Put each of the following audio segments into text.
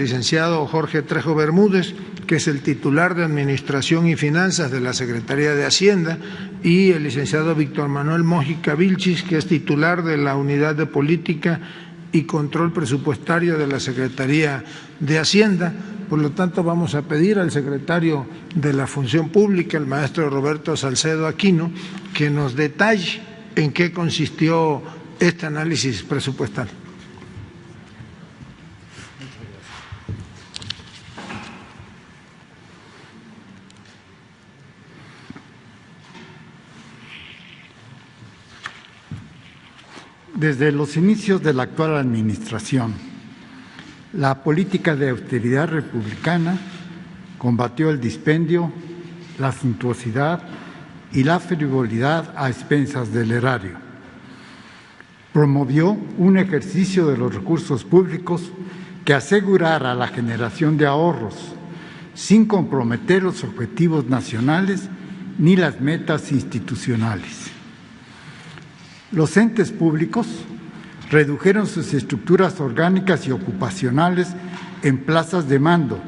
licenciado Jorge Trejo Bermúdez, que es el titular de Administración y Finanzas de la Secretaría de Hacienda, y el licenciado Víctor Manuel Mójica Vilchis, que es titular de la Unidad de Política y Control Presupuestario de la Secretaría de Hacienda. Por lo tanto, vamos a pedir al secretario de la Función Pública, el maestro Roberto Salcedo Aquino, que nos detalle en qué consistió este análisis presupuestal. Desde los inicios de la actual administración, la política de austeridad republicana combatió el dispendio, la suntuosidad y la frivolidad a expensas del erario. Promovió un ejercicio de los recursos públicos que asegurara la generación de ahorros, sin comprometer los objetivos nacionales ni las metas institucionales. Los entes públicos redujeron sus estructuras orgánicas y ocupacionales en plazas de mando,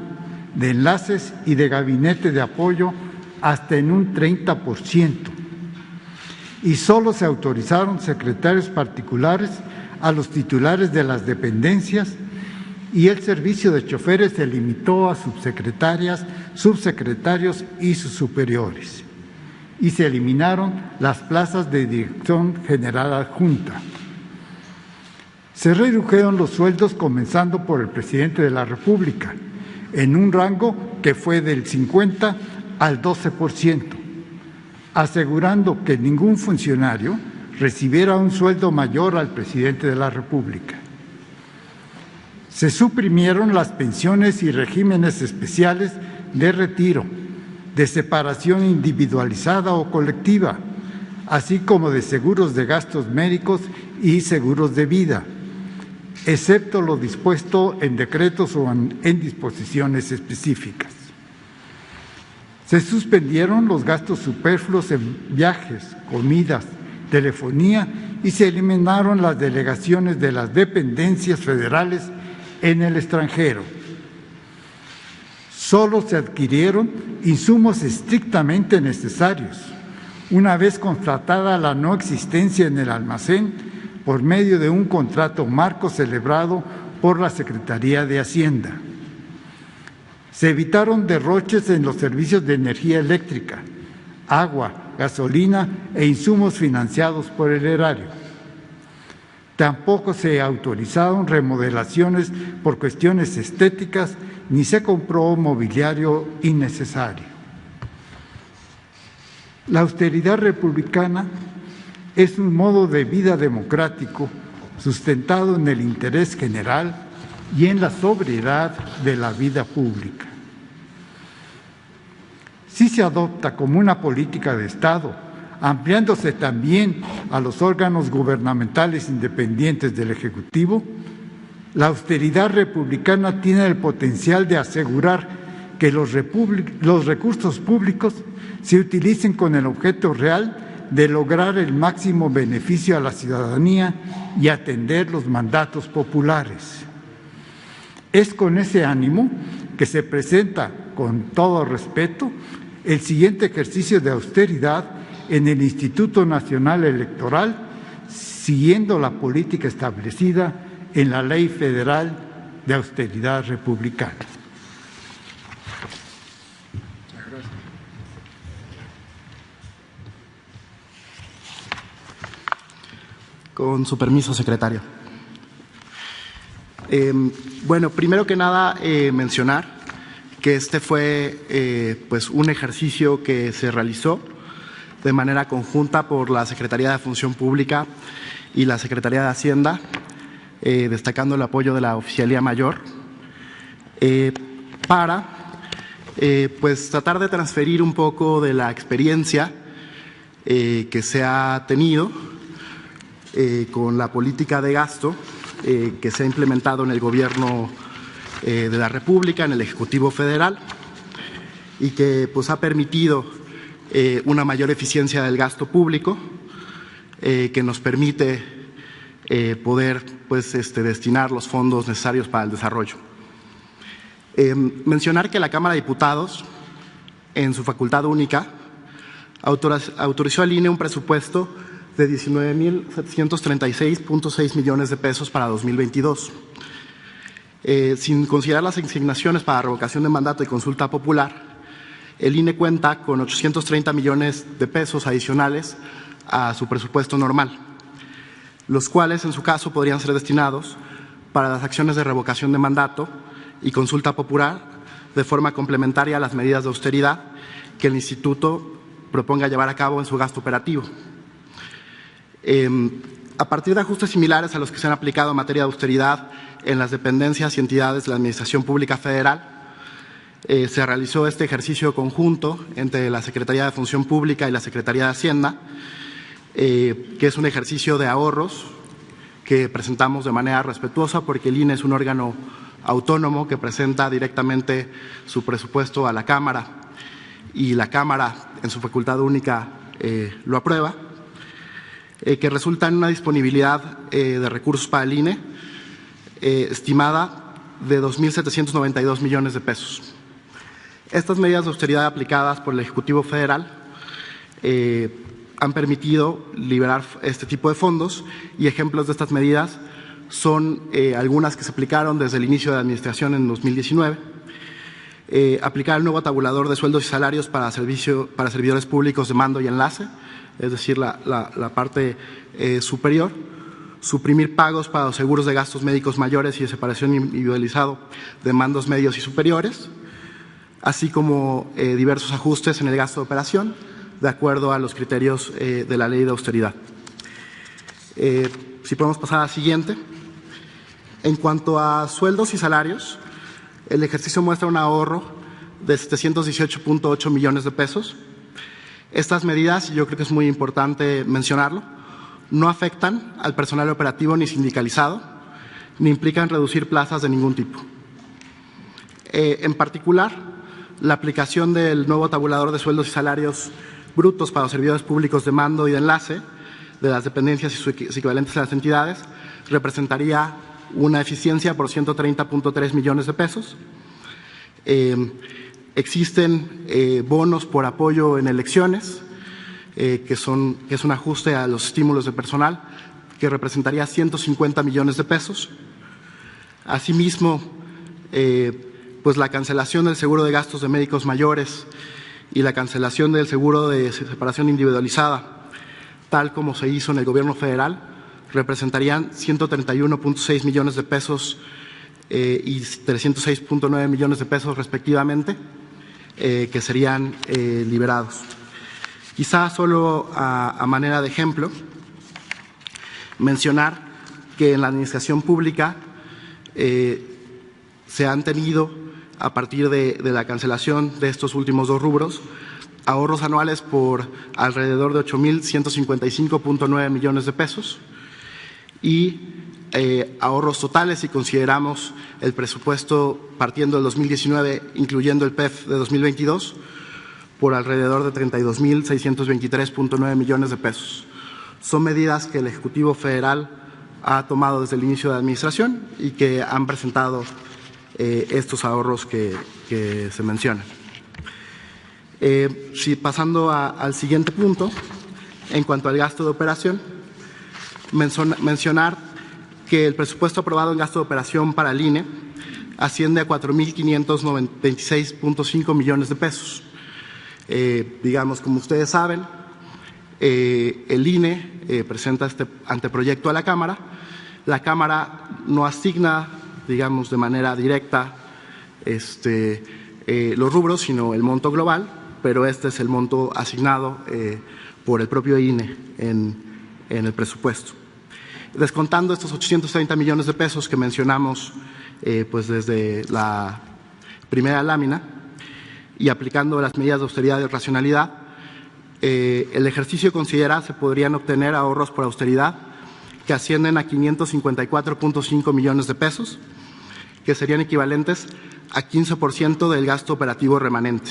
de enlaces y de gabinete de apoyo hasta en un 30%. Y solo se autorizaron secretarios particulares a los titulares de las dependencias y el servicio de choferes se limitó a subsecretarias, subsecretarios y sus superiores. Y se eliminaron las plazas de dirección general adjunta. Se redujeron los sueldos comenzando por el presidente de la República, en un rango que fue del 50 al 12%, asegurando que ningún funcionario recibiera un sueldo mayor al presidente de la República. Se suprimieron las pensiones y regímenes especiales de retiro, de separación individualizada o colectiva, así como de seguros de gastos médicos y seguros de vida, excepto lo dispuesto en decretos o en disposiciones específicas. Se suspendieron los gastos superfluos en viajes, comidas, telefonía y se eliminaron las delegaciones de las dependencias federales en el extranjero. Solo se adquirieron insumos estrictamente necesarios, una vez constatada la no existencia en el almacén por medio de un contrato marco celebrado por la Secretaría de Hacienda. Se evitaron derroches en los servicios de energía eléctrica, agua, gasolina e insumos financiados por el erario. Tampoco se autorizaron remodelaciones por cuestiones estéticas ni se compró mobiliario innecesario. La austeridad republicana es un modo de vida democrático sustentado en el interés general y en la sobriedad de la vida pública. Si se adopta como una política de Estado, ampliándose también a los órganos gubernamentales independientes del Ejecutivo, la austeridad republicana tiene el potencial de asegurar que los recursos públicos se utilicen con el objeto real de lograr el máximo beneficio a la ciudadanía y atender los mandatos populares. Es con ese ánimo que se presenta, con todo respeto, el siguiente ejercicio de austeridad en el Instituto Nacional Electoral, siguiendo la política establecida en la Ley Federal de Austeridad Republicana. Con su permiso, secretario. Bueno, primero que nada, mencionar que este fue pues un ejercicio que se realizó de manera conjunta por la Secretaría de Función Pública y la Secretaría de Hacienda, destacando el apoyo de la Oficialía Mayor, para pues tratar de transferir un poco de la experiencia que se ha tenido con la política de gasto que se ha implementado en el Gobierno de la República, en el Ejecutivo Federal, y que pues ha permitido una mayor eficiencia del gasto público, que nos permite poder pues destinar los fondos necesarios para el desarrollo. Mencionar que la Cámara de Diputados, en su facultad única, autorizó al INE un presupuesto de 19.736.6 millones de pesos para 2022. Sin considerar las asignaciones para revocación de mandato y consulta popular, el INE cuenta con 830 millones de pesos adicionales a su presupuesto normal, los cuales en su caso podrían ser destinados para las acciones de revocación de mandato y consulta popular de forma complementaria a las medidas de austeridad que el Instituto proponga llevar a cabo en su gasto operativo. A partir de ajustes similares a los que se han aplicado en materia de austeridad en las dependencias y entidades de la Administración Pública Federal, se realizó este ejercicio conjunto entre la Secretaría de Función Pública y la Secretaría de Hacienda, que es un ejercicio de ahorros que presentamos de manera respetuosa porque el INE es un órgano autónomo que presenta directamente su presupuesto a la Cámara y la Cámara en su facultad única lo aprueba, que resulta en una disponibilidad de recursos para el INE estimada de 2.792 millones de pesos. Estas medidas de austeridad aplicadas por el Ejecutivo Federal han permitido liberar este tipo de fondos y ejemplos de estas medidas son algunas que se aplicaron desde el inicio de la administración en 2019. Aplicar el nuevo tabulador de sueldos y salarios para servidores públicos de mando y enlace, es decir, la parte superior. Suprimir pagos para los seguros de gastos médicos mayores y de separación individualizado de mandos medios y superiores, así como diversos ajustes en el gasto de operación, de acuerdo a los criterios de la ley de austeridad. Si podemos pasar a la siguiente. En cuanto a sueldos y salarios, el ejercicio muestra un ahorro de 718.8 millones de pesos. Estas medidas, y yo creo que es muy importante mencionarlo, no afectan al personal operativo ni sindicalizado, ni implican reducir plazas de ningún tipo. En particular, la aplicación del nuevo tabulador de sueldos y salarios brutos para los servidores públicos de mando y de enlace de las dependencias y sus equivalentes a las entidades representaría una eficiencia por 130.3 millones de pesos. Existen bonos por apoyo en elecciones, que es un ajuste a los estímulos de personal, que representaría 150 millones de pesos. Asimismo, pues la cancelación del seguro de gastos de médicos mayores y la cancelación del seguro de separación individualizada, tal como se hizo en el Gobierno federal, representarían 131.6 millones de pesos y 306.9 millones de pesos respectivamente, que serían liberados. Quizá solo a manera de ejemplo, mencionar que en la administración pública se han tenido, a partir de la cancelación de estos últimos dos rubros, ahorros anuales por alrededor de 8.155.9 millones de pesos y ahorros totales, si consideramos el presupuesto partiendo del 2019, incluyendo el PEF de 2022, por alrededor de 32.623.9 millones de pesos. Son medidas que el Ejecutivo Federal ha tomado desde el inicio de la administración y que han presentado estos ahorros que se mencionan. Pasando al siguiente punto, en cuanto al gasto de operación, mencionar que el presupuesto aprobado en gasto de operación para el INE asciende a 4.526.5 millones de pesos. Digamos, como ustedes saben, el INE presenta este anteproyecto a la Cámara. La Cámara no asigna, digamos, de manera directa los rubros, sino el monto global, pero este es el monto asignado por el propio INE en el presupuesto. Descontando estos 830 millones de pesos que mencionamos pues desde la primera lámina y aplicando las medidas de austeridad y racionalidad, el ejercicio considera se podrían obtener ahorros por austeridad que ascienden a 554.5 millones de pesos, que serían equivalentes a 15% del gasto operativo remanente.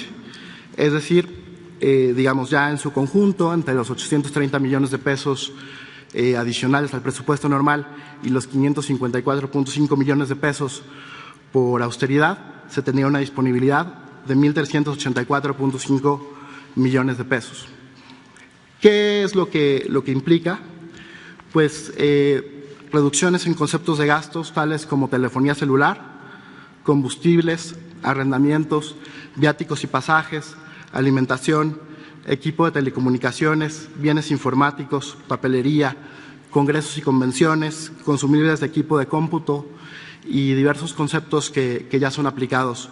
Es decir, digamos ya en su conjunto, entre los 830 millones de pesos adicionales al presupuesto normal y los 554.5 millones de pesos por austeridad, se tenía una disponibilidad de 1.384.5 millones de pesos. ¿Qué es lo que implica? Pues reducciones en conceptos de gastos tales como telefonía celular, combustibles, arrendamientos, viáticos y pasajes, alimentación, equipo de telecomunicaciones, bienes informáticos, papelería, congresos y convenciones, consumibles de equipo de cómputo y diversos conceptos que ya son aplicados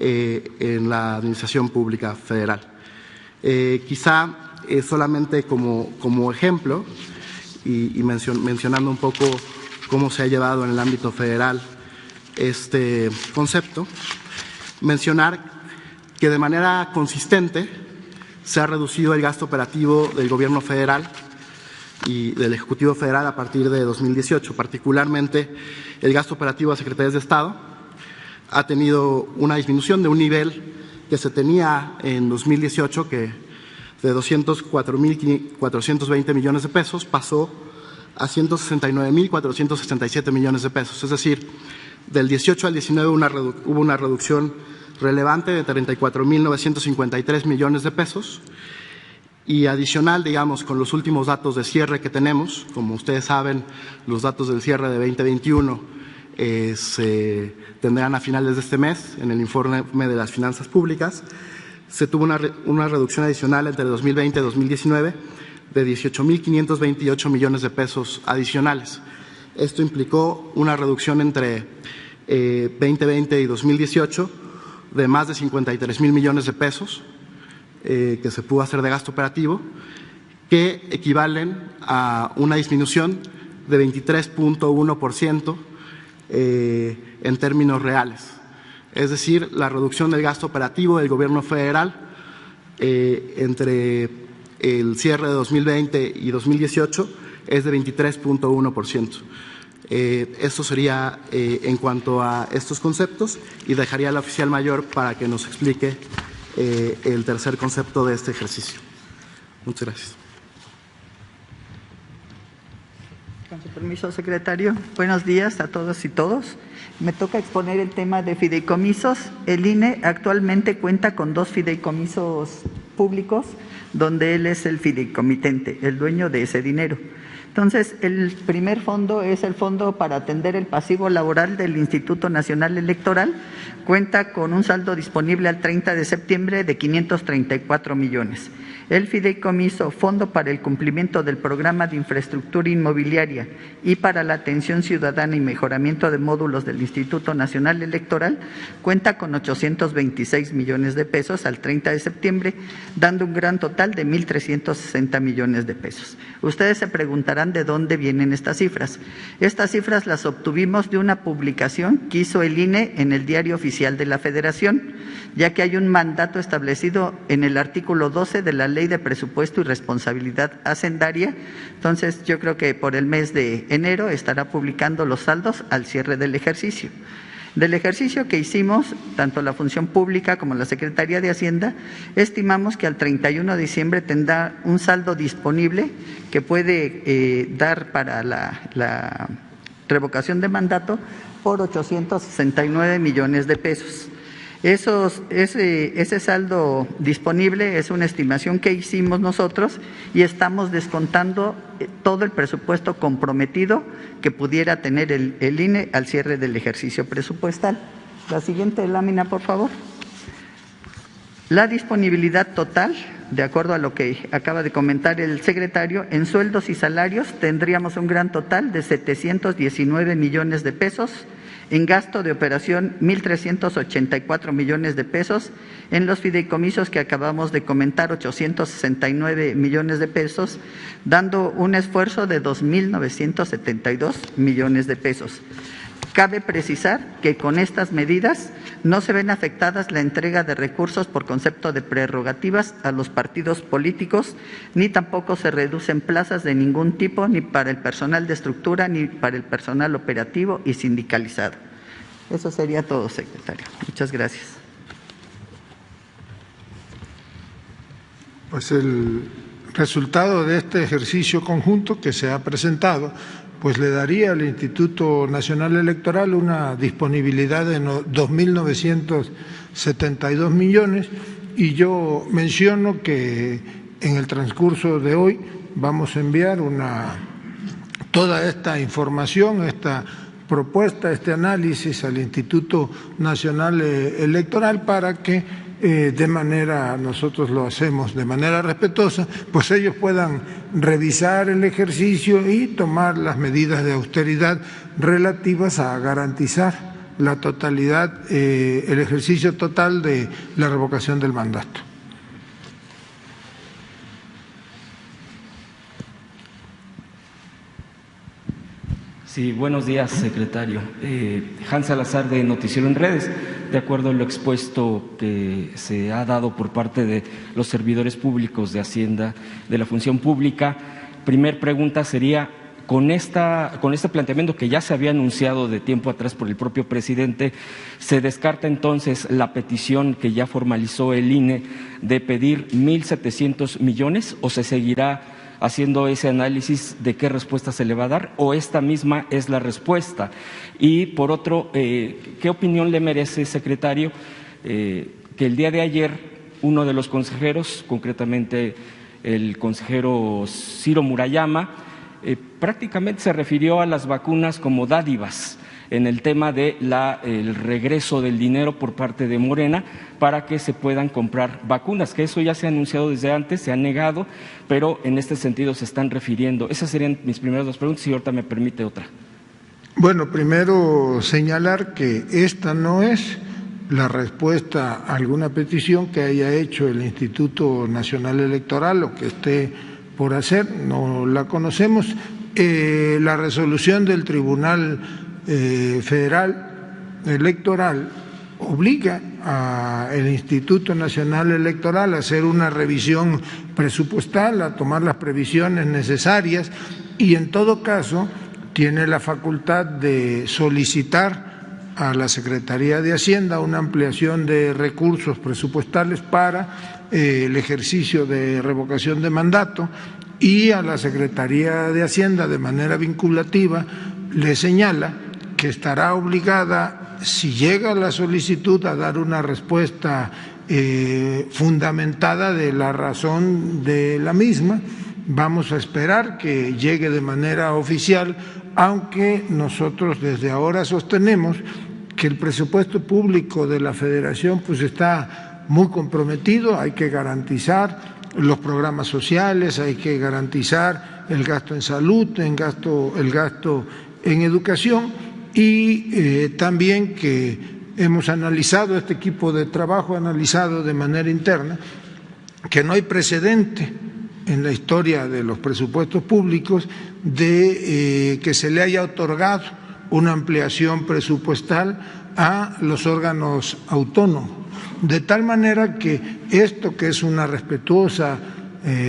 en la Administración Pública Federal. Quizá solamente como ejemplo y mencionando un poco cómo se ha llevado en el ámbito federal este concepto, mencionar que de manera consistente se ha reducido el gasto operativo del Gobierno federal y del Ejecutivo Federal a partir de 2018, particularmente el gasto operativo de Secretarías de Estado ha tenido una disminución de un nivel que se tenía en 2018, que de 204.420 millones de pesos pasó a 169.467 millones de pesos. Es decir, del 18 al 19 hubo una reducción relevante de 34.953 millones de pesos. Y adicional, digamos, con los últimos datos de cierre que tenemos, como ustedes saben, los datos del cierre de 2021 se tendrán a finales de este mes en el informe de las finanzas públicas. Se tuvo una reducción adicional entre 2020 y 2019 de 18.528 millones de pesos adicionales. Esto implicó una reducción entre 2020 y 2018 de más de 53.000 millones de pesos que se pudo hacer de gasto operativo, que equivalen a una disminución de 23.1% en términos reales. Es decir, la reducción del gasto operativo del Gobierno federal entre el cierre de 2020 y 2018 es de 23.1%. Esto sería en cuanto a estos conceptos y dejaría al oficial mayor para que nos explique el tercer concepto de este ejercicio. Muchas gracias. Con su permiso, secretario. Buenos días a todos y todos. Me toca exponer el tema de fideicomisos. El INE actualmente cuenta con 2 fideicomisos públicos, donde él es el fideicomitente, el dueño de ese dinero. Entonces, el primer fondo es el Fondo para atender el pasivo laboral del Instituto Nacional Electoral. Cuenta con un saldo disponible al 30 de septiembre de 534 millones. El fideicomiso Fondo para el Cumplimiento del Programa de Infraestructura Inmobiliaria y para la Atención Ciudadana y Mejoramiento de Módulos del Instituto Nacional Electoral cuenta con 826 millones de pesos al 30 de septiembre, dando un gran total de 1.360 millones de pesos. Ustedes se preguntarán de dónde vienen estas cifras. Estas cifras las obtuvimos de una publicación que hizo el INE en el Diario Oficial de la Federación, ya que hay un mandato establecido en el artículo 12 de la Ley de Presupuesto y Responsabilidad Hacendaria. Entonces, yo creo que por el mes de enero estará publicando los saldos al cierre del ejercicio. Del ejercicio que hicimos, tanto la Función Pública como la Secretaría de Hacienda, estimamos que al 31 de diciembre tendrá un saldo disponible que puede dar para la revocación de mandato por 869 millones de pesos. Ese saldo disponible es una estimación que hicimos nosotros y estamos descontando todo el presupuesto comprometido que pudiera tener el INE al cierre del ejercicio presupuestal. La siguiente lámina, por favor. La disponibilidad total, de acuerdo a lo que acaba de comentar el secretario, en sueldos y salarios tendríamos un gran total de 719 millones de pesos. En gasto de operación, 1.384 millones de pesos. En los fideicomisos que acabamos de comentar, 869 millones de pesos, dando un esfuerzo de 2.972 millones de pesos. Cabe precisar que con estas medidas no se ven afectadas la entrega de recursos por concepto de prerrogativas a los partidos políticos, ni tampoco se reducen plazas de ningún tipo, ni para el personal de estructura, ni para el personal operativo y sindicalizado. Eso sería todo, secretario. Muchas gracias. Pues el resultado de este ejercicio conjunto que se ha presentado pues le daría al Instituto Nacional Electoral una disponibilidad de 2.972 millones, y yo menciono que en el transcurso de hoy vamos a enviar toda esta información, esta propuesta, este análisis al Instituto Nacional Electoral para que nosotros lo hacemos de manera respetuosa, pues ellos puedan revisar el ejercicio y tomar las medidas de austeridad relativas a garantizar la totalidad, el ejercicio total de la revocación del mandato. Sí, buenos días, secretario. Hans Salazar, de Noticiero en Redes. De acuerdo a lo expuesto que se ha dado por parte de los servidores públicos de Hacienda, de la función pública, primer pregunta sería, con este planteamiento que ya se había anunciado de tiempo atrás por el propio presidente, ¿se descarta entonces la petición que ya formalizó el INE de pedir 1.700 millones o se seguirá haciendo ese análisis de qué respuesta se le va a dar, o esta misma es la respuesta? Y por otro, ¿qué opinión le merece, secretario, que el día de ayer uno de los consejeros, concretamente el consejero Ciro Murayama, prácticamente se refirió a las vacunas como dádivas en el tema de el regreso del dinero por parte de Morena para que se puedan comprar vacunas, que eso ya se ha anunciado desde antes, se ha negado, pero en este sentido se están refiriendo? Esas serían mis primeras dos preguntas y ahorita me permite otra. Bueno, primero señalar que esta no es la respuesta a alguna petición que haya hecho el Instituto Nacional Electoral o que esté por hacer, no la conocemos. La resolución del Tribunal Federal Electoral obliga al Instituto Nacional Electoral a hacer una revisión presupuestal, a tomar las previsiones necesarias y en todo caso tiene la facultad de solicitar a la Secretaría de Hacienda una ampliación de recursos presupuestales para el ejercicio de revocación de mandato, y a la Secretaría de Hacienda de manera vinculativa le señala que estará obligada, si llega la solicitud, a dar una respuesta fundamentada de la razón de la misma. Vamos a esperar que llegue de manera oficial, aunque nosotros desde ahora sostenemos que el presupuesto público de la Federación pues está muy comprometido. Hay que garantizar los programas sociales, hay que garantizar el gasto en salud, el gasto en educación, y también que hemos analizado, este equipo de trabajo ha analizado de manera interna que no hay precedente en la historia de los presupuestos públicos de que se le haya otorgado una ampliación presupuestal a los órganos autónomos, de tal manera que esto, que es una respetuosa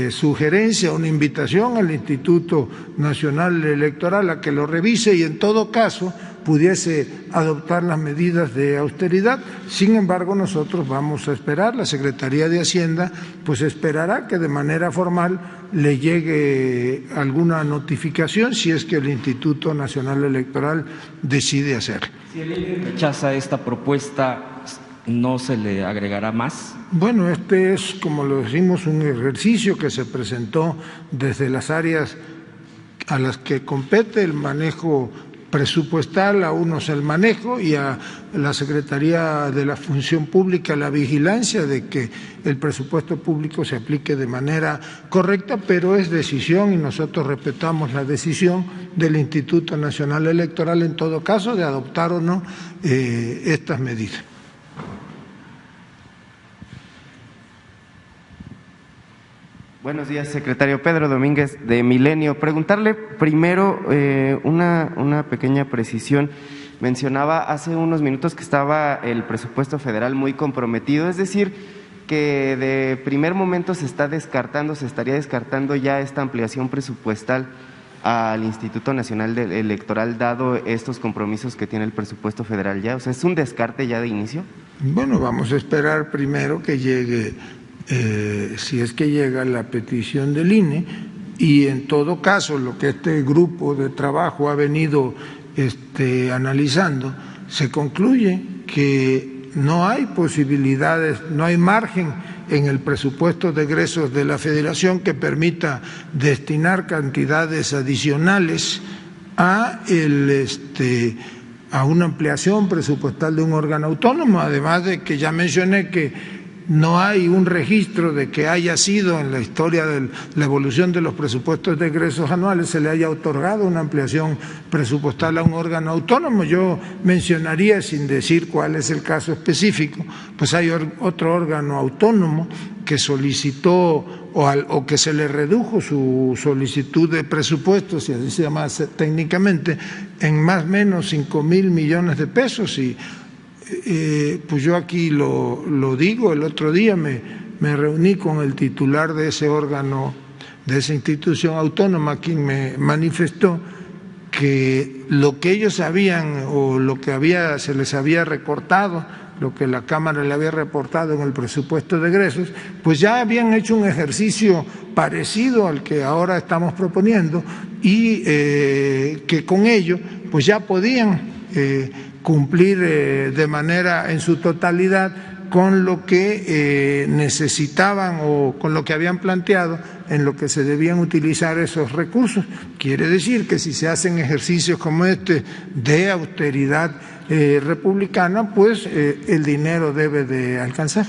sugerencia, una invitación al Instituto Nacional Electoral a que lo revise y en todo caso pudiese adoptar las medidas de austeridad. Sin embargo, nosotros vamos a esperar, la Secretaría de Hacienda pues esperará que de manera formal le llegue alguna notificación si es que el Instituto Nacional Electoral decide hacerlo. Si el INE rechaza esta propuesta, ¿no se le agregará más? Bueno, este es, como lo decimos, un ejercicio que se presentó desde las áreas a las que compete el manejo presupuestal, a unos el manejo y a la Secretaría de la Función Pública la vigilancia de que el presupuesto público se aplique de manera correcta, pero es decisión y nosotros respetamos la decisión del Instituto Nacional Electoral en todo caso de adoptar o no estas medidas. Buenos días, secretario. Pedro Domínguez, de Milenio. Preguntarle primero una pequeña precisión. Mencionaba hace unos minutos que estaba el presupuesto federal muy comprometido, es decir, que de primer momento se estaría descartando ya esta ampliación presupuestal al Instituto Nacional Electoral, dado estos compromisos que tiene el presupuesto federal ya. O sea, ¿es un descarte ya de inicio? Bueno, vamos a esperar primero que llegue, si es que llega la petición del INE, y en todo caso lo que este grupo de trabajo ha venido analizando, se concluye que no hay posibilidades, no hay margen en el presupuesto de egresos de la Federación que permita destinar cantidades adicionales a una ampliación presupuestal de un órgano autónomo, además de que ya mencioné que no hay un registro de que haya sido en la historia de la evolución de los presupuestos de egresos anuales se le haya otorgado una ampliación presupuestal a un órgano autónomo. Yo mencionaría, sin decir cuál es el caso específico, pues hay otro órgano autónomo que solicitó o que se le redujo su solicitud de presupuesto, si así se llama técnicamente, en más o menos 5,000 millones de pesos y pues yo aquí lo digo, el otro día me reuní con el titular de ese órgano, de esa institución autónoma, quien me manifestó que lo que ellos sabían o lo que se les había recortado, lo que la Cámara le había reportado en el presupuesto de egresos, pues ya habían hecho un ejercicio parecido al que ahora estamos proponiendo y que con ello pues ya podían cumplir de manera en su totalidad con lo que necesitaban o con lo que habían planteado en lo que se debían utilizar esos recursos. Quiere decir que si se hacen ejercicios como este de austeridad republicana, pues el dinero debe de alcanzar.